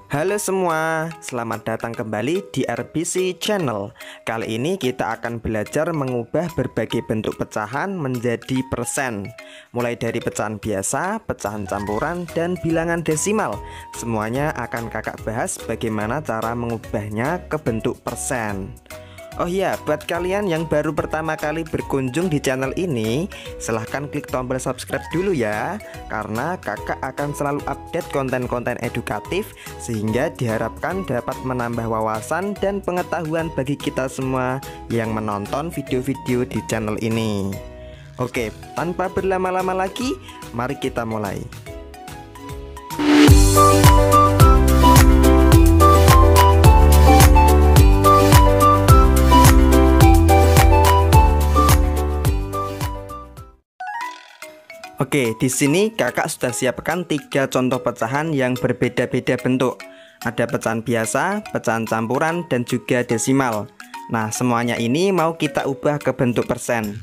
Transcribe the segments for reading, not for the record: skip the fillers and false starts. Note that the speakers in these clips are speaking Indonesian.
Halo semua, selamat datang kembali di RBC Channel. Kali ini kita akan belajar mengubah berbagai bentuk pecahan menjadi persen. Mulai dari pecahan biasa, pecahan campuran, dan bilangan desimal. Semuanya akan kakak bahas bagaimana cara mengubahnya ke bentuk persen. Oh iya, buat kalian yang baru pertama kali berkunjung di channel ini, silahkan klik tombol subscribe dulu ya, karena kakak akan selalu update konten-konten edukatif, sehingga diharapkan dapat menambah wawasan dan pengetahuan bagi kita semua yang menonton video-video di channel ini. Oke, tanpa berlama-lama lagi, mari kita mulai. Oke, di sini kakak sudah siapkan 3 contoh pecahan yang berbeda-beda bentuk. Ada pecahan biasa, pecahan campuran, dan juga desimal. Nah, semuanya ini mau kita ubah ke bentuk persen.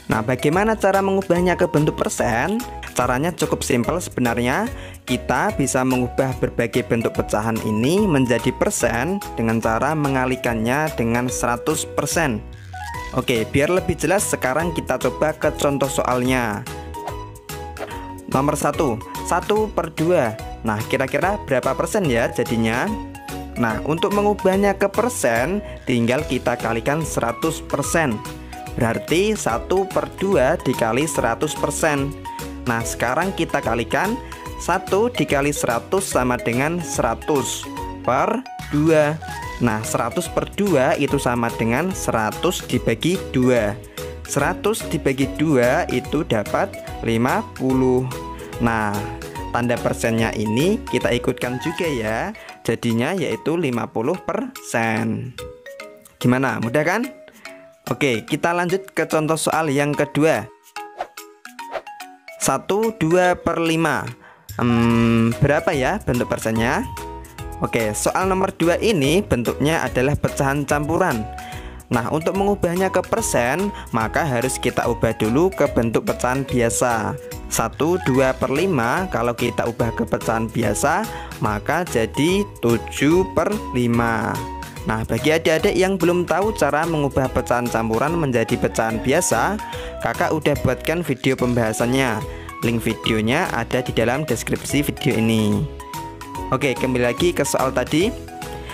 Nah, bagaimana cara mengubahnya ke bentuk persen? Caranya cukup simpel sebenarnya. Kita bisa mengubah berbagai bentuk pecahan ini menjadi persen dengan cara mengalikannya dengan 100%. Oke, biar lebih jelas sekarang kita coba ke contoh soalnya. Nomor 1, 1/2. Nah, kira-kira berapa persen ya jadinya? Nah, untuk mengubahnya ke persen, tinggal kita kalikan 100%. Berarti 1/2 dikali 100%. Nah, sekarang kita kalikan 1 dikali 100 sama dengan 100/2. Nah, 100/2 itu sama dengan 100 dibagi 2. 100 dibagi 2 itu dapat 50. Nah, tanda persennya ini kita ikutkan juga ya. Jadinya yaitu 50%. Gimana? Mudah kan? Oke, kita lanjut ke contoh soal yang kedua. 1/2/5. Berapa ya bentuk persennya? Oke, soal nomor 2 ini bentuknya adalah pecahan campuran. Nah, untuk mengubahnya ke persen, maka harus kita ubah dulu ke bentuk pecahan biasa. 1/2/5 kalau kita ubah ke pecahan biasa, maka jadi 7/5. Nah, bagi adik-adik yang belum tahu cara mengubah pecahan campuran menjadi pecahan biasa, kakak udah buatkan video pembahasannya. Link videonya ada di dalam deskripsi video ini. Oke, kembali lagi ke soal tadi.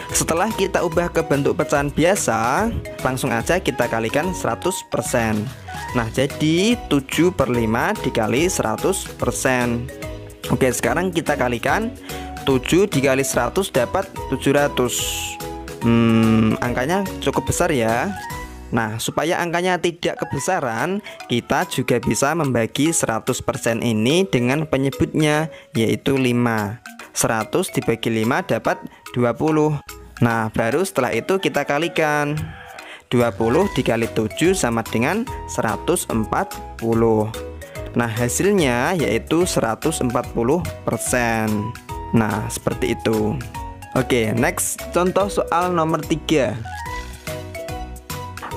Setelah kita ubah ke bentuk pecahan biasa, langsung aja kita kalikan 100%. Nah, jadi 7/5 dikali 100%. Oke, sekarang kita kalikan 7 dikali 100 dapat 700. Angkanya cukup besar ya. Nah, supaya angkanya tidak kebesaran, kita juga bisa membagi 100% ini dengan penyebutnya, yaitu 5. 100 dibagi 5 dapat 20. Nah, baru setelah itu kita kalikan. 20 dikali 7 sama dengan 140. Nah, hasilnya yaitu 140%. Nah, seperti itu. Oke, next contoh soal nomor 3.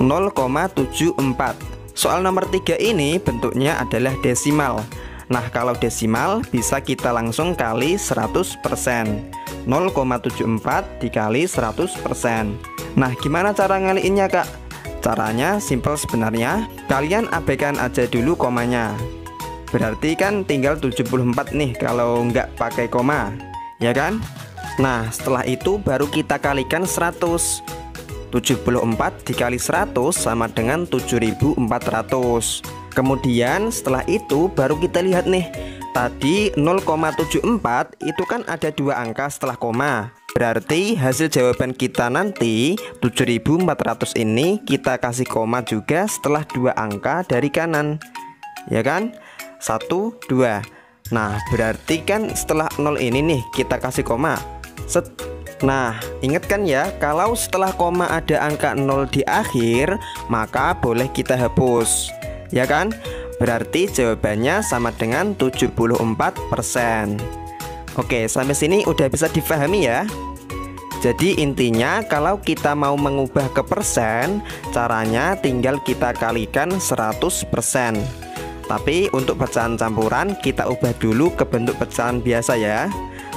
0,74. Soal nomor 3 ini bentuknya adalah desimal. Nah, kalau desimal bisa kita langsung kali 100%. 0,74 dikali 100%. Nah, gimana cara ngaliinnya, Kak? Caranya simple sebenarnya. Kalian abaikan aja dulu komanya. Berarti kan tinggal 74 nih kalau nggak pakai koma, ya kan? Nah, setelah itu baru kita kalikan 100. 74 dikali 100 sama dengan 7.400. Kemudian setelah itu baru kita lihat nih. Tadi 0,74 itu kan ada 2 angka setelah koma. Berarti hasil jawaban kita nanti 7.400 ini kita kasih koma juga setelah 2 angka dari kanan. Ya kan? 1, 2. Nah, berarti kan setelah 0 ini nih kita kasih koma. Set. Nah, ingat kan ya, kalau setelah koma ada angka 0 di akhir, maka boleh kita hapus. Ya kan? Berarti jawabannya sama dengan 74%. Oke, sampai sini udah bisa difahami ya. Jadi intinya kalau kita mau mengubah ke persen, caranya tinggal kita kalikan 100%. Tapi untuk pecahan campuran kita ubah dulu ke bentuk pecahan biasa ya.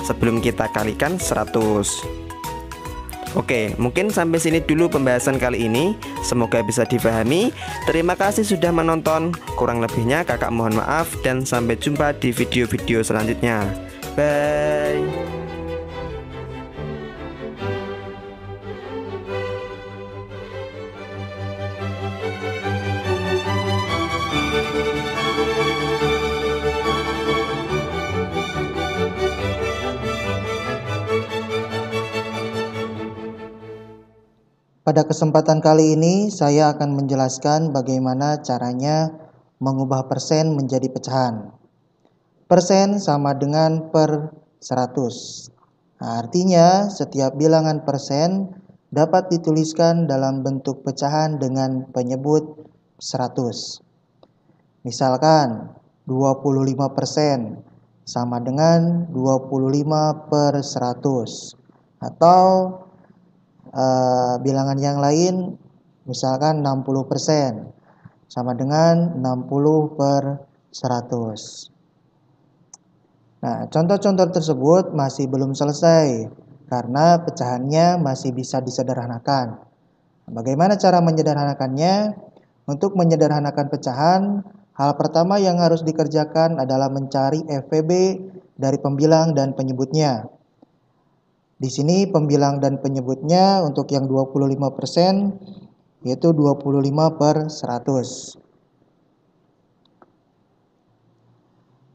sebelum kita kalikan 100. Oke, mungkin sampai sini dulu pembahasan kali ini. Semoga bisa dipahami. Terima kasih sudah menonton. Kurang lebihnya kakak mohon maaf dan sampai jumpa di video-video selanjutnya. Bye. Pada kesempatan kali ini saya akan menjelaskan bagaimana caranya mengubah persen menjadi pecahan. Persen sama dengan per 100. Nah, artinya setiap bilangan persen dapat dituliskan dalam bentuk pecahan dengan penyebut 100. Misalkan 25% sama dengan 25 per 100. Atau bilangan yang lain misalkan 60% sama dengan 60 per 100. Nah, contoh-contoh tersebut masih belum selesai karena pecahannya masih bisa disederhanakan. Bagaimana cara menyederhanakannya? Untuk menyederhanakan pecahan, hal pertama yang harus dikerjakan adalah mencari FVB dari pembilang dan penyebutnya. Di sini pembilang dan penyebutnya untuk yang 25% yaitu 25 per 100.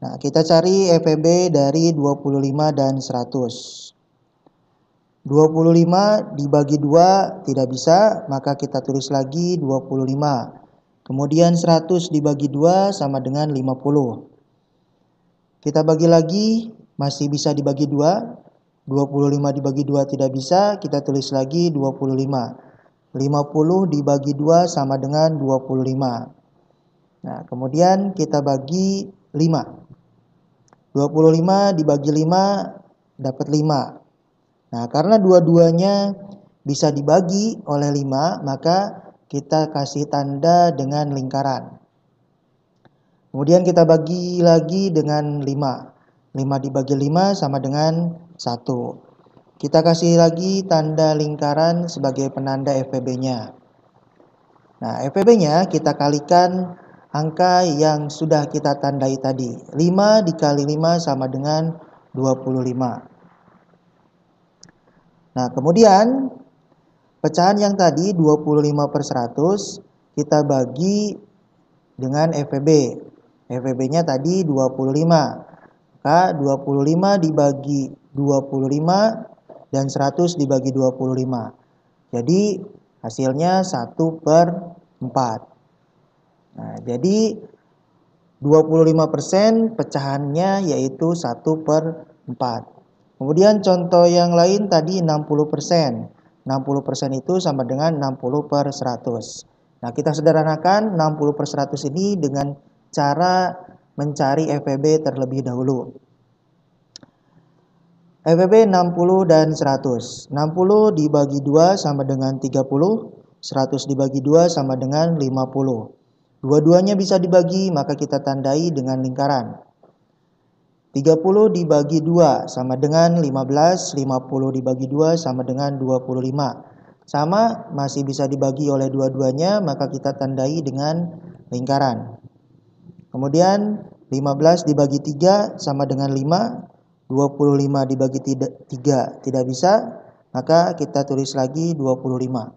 Nah, kita cari FVB dari 25 dan 100. 25 dibagi 2 tidak bisa, maka kita tulis lagi 25. Kemudian 100 dibagi 2 sama dengan 50. Kita bagi lagi, masih bisa dibagi 2. 25 dibagi 2 tidak bisa, kita tulis lagi 25. 50 dibagi 2 sama dengan 25. Nah, kemudian kita bagi 5. 25 dibagi 5 dapat 5. Nah, karena dua-duanya bisa dibagi oleh 5, maka kita kasih tanda dengan lingkaran. Kemudian kita bagi lagi dengan 5. 5 dibagi 5 sama dengan 1. Kita kasih lagi tanda lingkaran sebagai penanda FVB-nya. Nah, FVB-nya kita kalikan angka yang sudah kita tandai tadi. 5 dikali 5 sama dengan 25. Nah, kemudian pecahan yang tadi 25 per 100 kita bagi dengan FVB. FVB-nya tadi 25. Maka 25 dibagi 25 dan 100 dibagi 25. Jadi hasilnya 1 per 4. Nah, jadi 25% pecahannya yaitu 1 per 4. Kemudian contoh yang lain tadi 60%. 60% itu sama dengan 60 per 100. Nah, kita sederhanakan 60 per 100 ini dengan cara mencari FVB terlebih dahulu. FVB 60 dan 100. 60 dibagi 2 sama dengan 30. 100 dibagi 2 sama dengan 50. Dua-duanya bisa dibagi, maka kita tandai dengan lingkaran. 30 dibagi 2 sama dengan 15. 50 dibagi 2 sama dengan 25. Sama, masih bisa dibagi oleh dua-duanya, maka kita tandai dengan lingkaran. Kemudian 15 dibagi 3 sama dengan 5. 25 dibagi 3 tidak bisa, maka kita tulis lagi 25.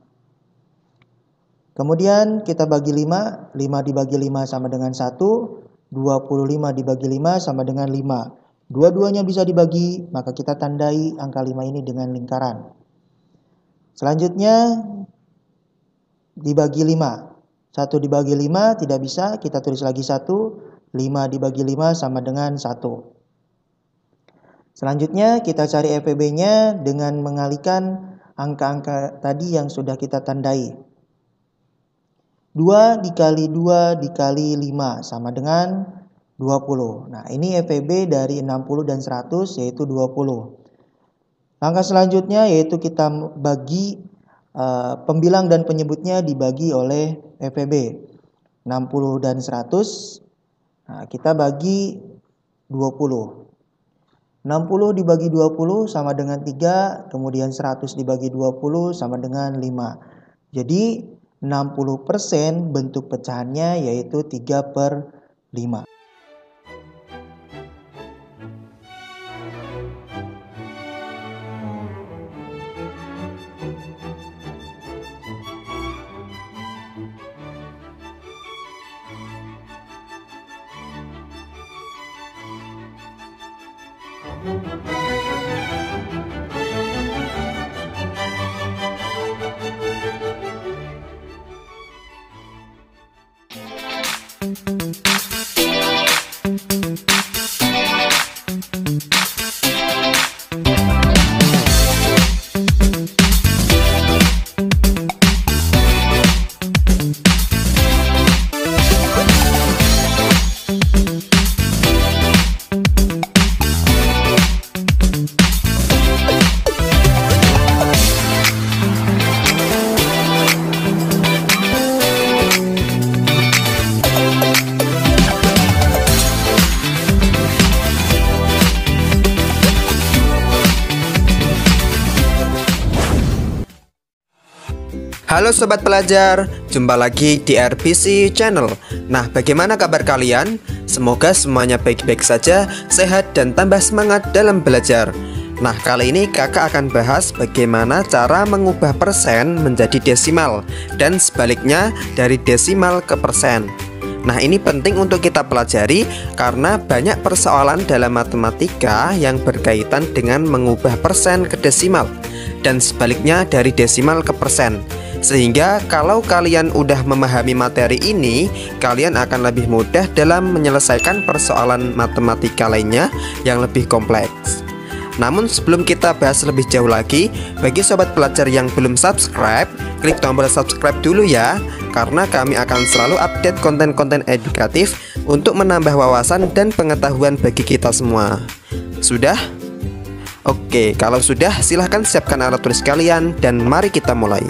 Kemudian kita bagi 5. 5 dibagi 5 sama dengan 1. 25 dibagi 5 sama dengan 5. Dua-duanya bisa dibagi, maka kita tandai angka 5 ini dengan lingkaran. Selanjutnya dibagi 5. 1 dibagi 5 tidak bisa, kita tulis lagi 1. 5 dibagi 5 sama dengan 1. Selanjutnya kita cari FVB-nya dengan mengalihkan angka-angka tadi yang sudah kita tandai. 2 dikali 2 dikali 5 sama dengan 20. Nah, ini FVB dari 60 dan 100 yaitu 20. Langkah selanjutnya yaitu kita bagi pembilang dan penyebutnya dibagi oleh FVB. 60 dan 100. Nah, kita bagi 20. 60 dibagi 20 sama dengan 3, kemudian 100 dibagi 20 sama dengan 5. Jadi 60% bentuk pecahannya yaitu 3/5. Halo sobat pelajar, jumpa lagi di RPC Channel. Nah, bagaimana kabar kalian? Semoga semuanya baik-baik saja, sehat dan tambah semangat dalam belajar. Nah, kali ini kakak akan bahas bagaimana cara mengubah persen menjadi desimal dan sebaliknya dari desimal ke persen. Nah, ini penting untuk kita pelajari karena banyak persoalan dalam matematika yang berkaitan dengan mengubah persen ke desimal dan sebaliknya dari desimal ke persen. Sehingga kalau kalian udah memahami materi ini, kalian akan lebih mudah dalam menyelesaikan persoalan matematika lainnya yang lebih kompleks. Namun sebelum kita bahas lebih jauh lagi, bagi sobat pelajar yang belum subscribe, klik tombol subscribe dulu ya, karena kami akan selalu update konten-konten edukatif untuk menambah wawasan dan pengetahuan bagi kita semua. Sudah? Oke, kalau sudah silahkan siapkan alat tulis kalian dan mari kita mulai.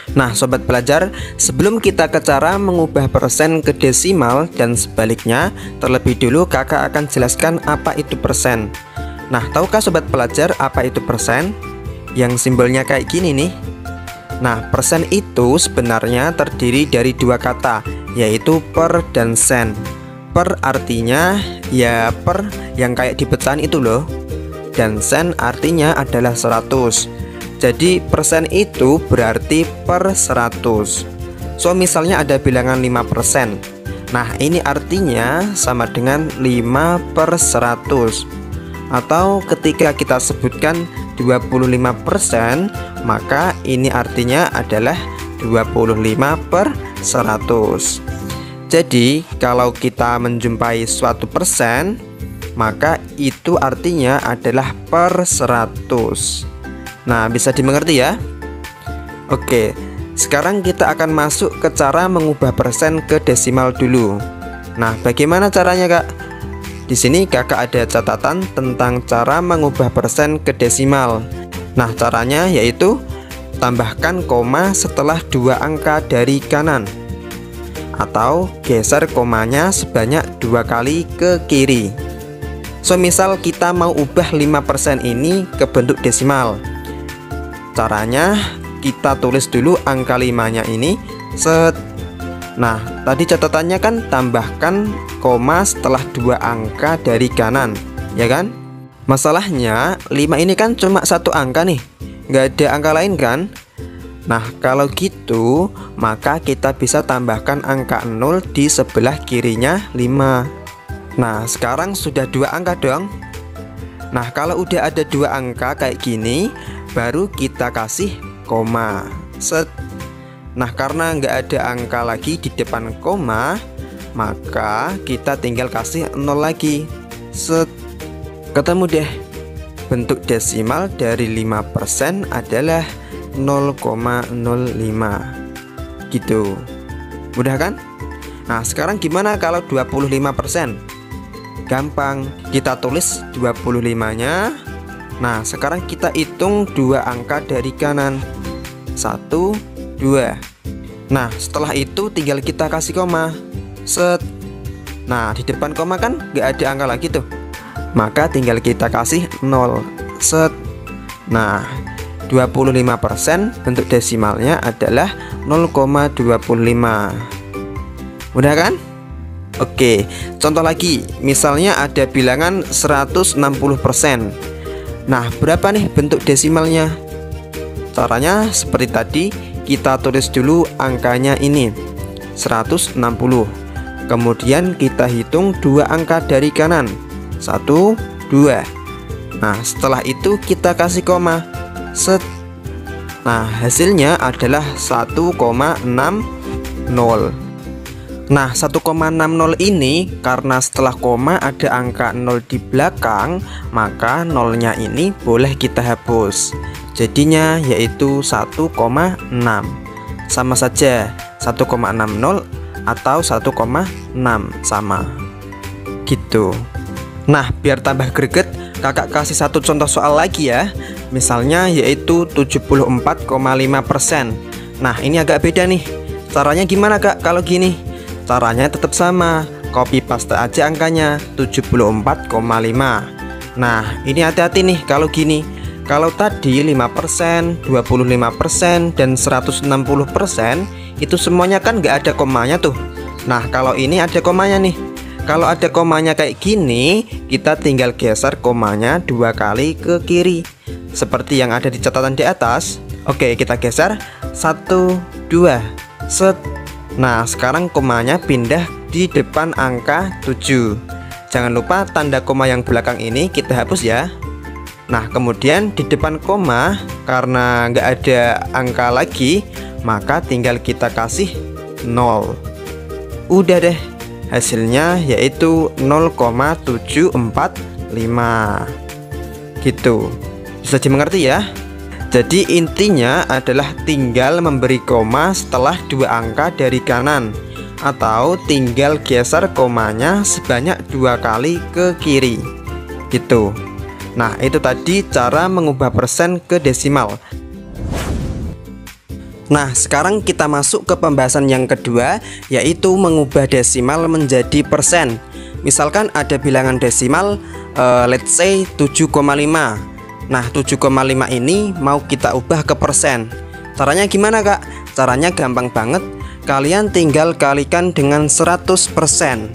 Nah sobat pelajar, sebelum kita ke cara mengubah persen ke desimal dan sebaliknya, terlebih dulu kakak akan jelaskan apa itu persen. Nah, tahukah sobat pelajar apa itu persen? Yang simbolnya kayak gini nih. Nah, persen itu sebenarnya terdiri dari dua kata, yaitu per dan sen. Per artinya ya per yang kayak di pecahan itu loh. Dan sen artinya adalah 100. Jadi persen itu berarti per 100. So misalnya ada bilangan 5%. Nah ini artinya sama dengan 5/100. Atau ketika kita sebutkan 25%, maka ini artinya adalah 25/100. Jadi kalau kita menjumpai suatu persen, maka itu artinya adalah per 100. Nah, bisa dimengerti ya? Oke, sekarang kita akan masuk ke cara mengubah persen ke desimal dulu. Nah, bagaimana caranya, Kak? Di sini kakak ada catatan tentang cara mengubah persen ke desimal. Nah, caranya yaitu tambahkan koma setelah dua angka dari kanan, atau geser komanya sebanyak 2 kali ke kiri. So, misal kita mau ubah 5% ini ke bentuk desimal. Caranya kita tulis dulu angka 5-nya ini set. Nah, tadi catatannya kan tambahkan koma setelah 2 angka dari kanan, ya kan? Masalahnya 5 ini kan cuma 1 angka nih, nggak ada angka lain kan? Nah, kalau gitu maka kita bisa tambahkan angka 0 di sebelah kirinya 5. Nah, sekarang sudah 2 angka dong. Nah, kalau udah ada 2 angka kayak gini, baru kita kasih koma set. Nah, karena nggak ada angka lagi di depan koma, maka kita tinggal kasih 0 lagi set. Ketemu deh. Bentuk desimal dari 5% adalah 0,05 gitu. Mudah kan? Nah, sekarang gimana kalau 25%? Gampang, kita tulis 25-nya. Nah, sekarang kita hitung 2 angka dari kanan. 1, Nah, setelah itu tinggal kita kasih koma. Set. Nah, di depan koma kan nggak ada angka lagi tuh. Maka tinggal kita kasih 0. Set. Nah, 25% bentuk desimalnya adalah 0,25. Mudah kan? Oke, contoh lagi. Misalnya ada bilangan 160%. Nah, berapa nih bentuk desimalnya? Caranya seperti tadi, kita tulis dulu angkanya ini 160. Kemudian kita hitung 2 angka dari kanan, 1, 2. Nah, setelah itu kita kasih koma. Set. Nah, hasilnya adalah 1,60. Nah, 1,60 ini karena setelah koma ada angka 0 di belakang, maka nolnya ini boleh kita hapus. Jadinya yaitu 1,6. Sama saja 1,60 atau 1,6 sama. Gitu. Nah, biar tambah greget, kakak kasih satu contoh soal lagi ya. Misalnya yaitu 74,5%. Nah, ini agak beda nih. Caranya gimana kak kalau gini? Caranya tetap sama, copy paste aja angkanya 74,5. Nah, ini hati-hati nih kalau gini. Kalau tadi 5%, 25%, dan 160%, itu semuanya kan nggak ada komanya tuh. Nah, kalau ini ada komanya nih. Kalau ada komanya kayak gini, kita tinggal geser komanya 2 kali ke kiri, seperti yang ada di catatan di atas. Oke, kita geser 1, 2. Set. Nah, sekarang komanya pindah di depan angka 7. Jangan lupa tanda koma yang belakang ini kita hapus ya. Nah, kemudian di depan koma, karena nggak ada angka lagi, maka tinggal kita kasih 0. Udah deh, hasilnya yaitu 0,745. Gitu. Bisa dimengerti ya? Jadi intinya adalah tinggal memberi koma setelah 2 angka dari kanan, atau tinggal geser komanya sebanyak 2 kali ke kiri. Gitu. Nah, itu tadi cara mengubah persen ke desimal. Nah, sekarang kita masuk ke pembahasan yang kedua, yaitu mengubah desimal menjadi persen. Misalkan ada bilangan desimal let's say 7,5. Nah, 7,5 ini mau kita ubah ke persen. Caranya gimana kak? Caranya gampang banget. Kalian tinggal kalikan dengan 100%.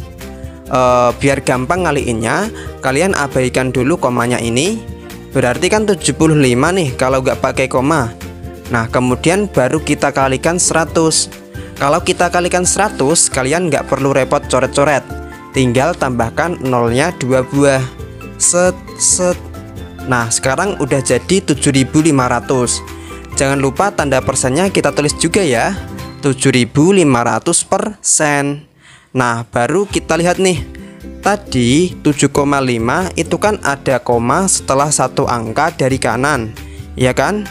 Biar gampang ngaliinnya, kalian abaikan dulu komanya ini. Berarti kan 75 nih kalau nggak pakai koma. Nah, kemudian baru kita kalikan 100. Kalau kita kalikan 100, kalian nggak perlu repot coret-coret. Tinggal tambahkan nolnya 2 buah. Set, set. Nah, sekarang udah jadi 7.500. Jangan lupa tanda persennya kita tulis juga ya, 7.500%. Nah, baru kita lihat nih. Tadi 7,5 itu kan ada koma setelah 1 angka dari kanan, ya kan?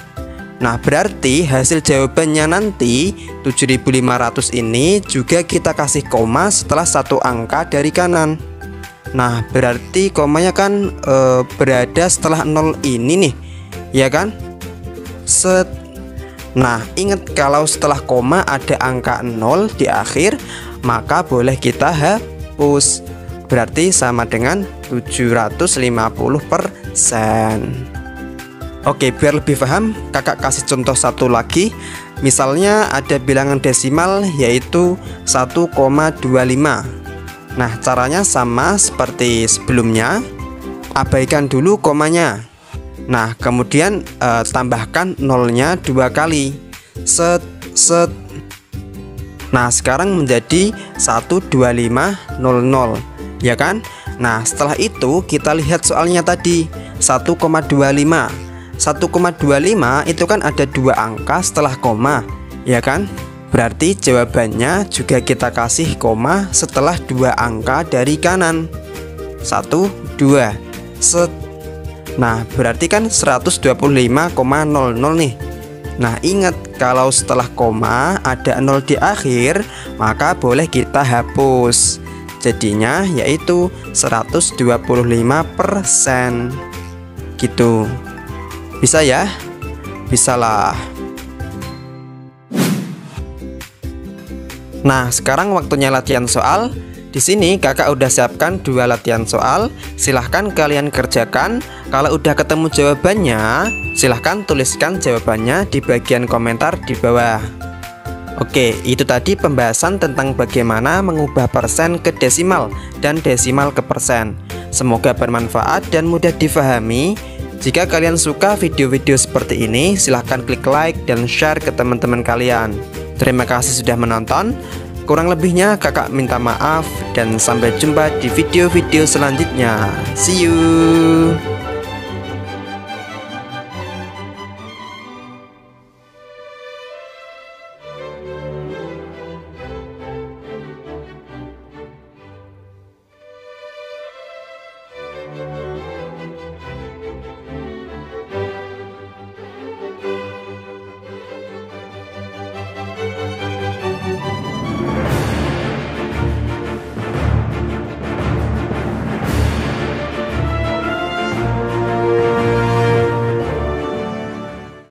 Nah, berarti hasil jawabannya nanti 7.500 ini juga kita kasih koma setelah 1 angka dari kanan. Nah, berarti komanya kan berada setelah 0 ini nih, ya kan? Set. Nah, ingat kalau setelah koma ada angka 0 di akhir, maka boleh kita hapus. Berarti sama dengan 750%. Oke, biar lebih paham, kakak kasih contoh satu lagi. Misalnya ada bilangan desimal yaitu 1,25. Nah, caranya sama seperti sebelumnya. Abaikan dulu komanya. Nah, kemudian tambahkan nolnya 2 kali. Set, set. Nah, sekarang menjadi 12500, ya kan? Nah, setelah itu kita lihat soalnya tadi 1,25. 1,25 itu kan ada 2 angka setelah koma, ya kan? Berarti jawabannya juga kita kasih koma setelah 2 angka dari kanan. 1, 2. Set. Nah, berarti kan 125,00 nih. Nah, ingat kalau setelah koma ada 0 di akhir, maka boleh kita hapus. Jadinya yaitu 125%. Gitu. Bisa ya? Bisalah. Nah, sekarang waktunya latihan soal. Di sini kakak udah siapkan 2 latihan soal. Silahkan kalian kerjakan. Kalau udah ketemu jawabannya, silahkan tuliskan jawabannya di bagian komentar di bawah. Oke, itu tadi pembahasan tentang bagaimana mengubah persen ke desimal dan desimal ke persen. Semoga bermanfaat dan mudah difahami. Jika kalian suka video-video seperti ini, silahkan klik like dan share ke teman-teman kalian. Terima kasih sudah menonton. Kurang lebihnya kakak minta maaf dan sampai jumpa di video-video selanjutnya. See you.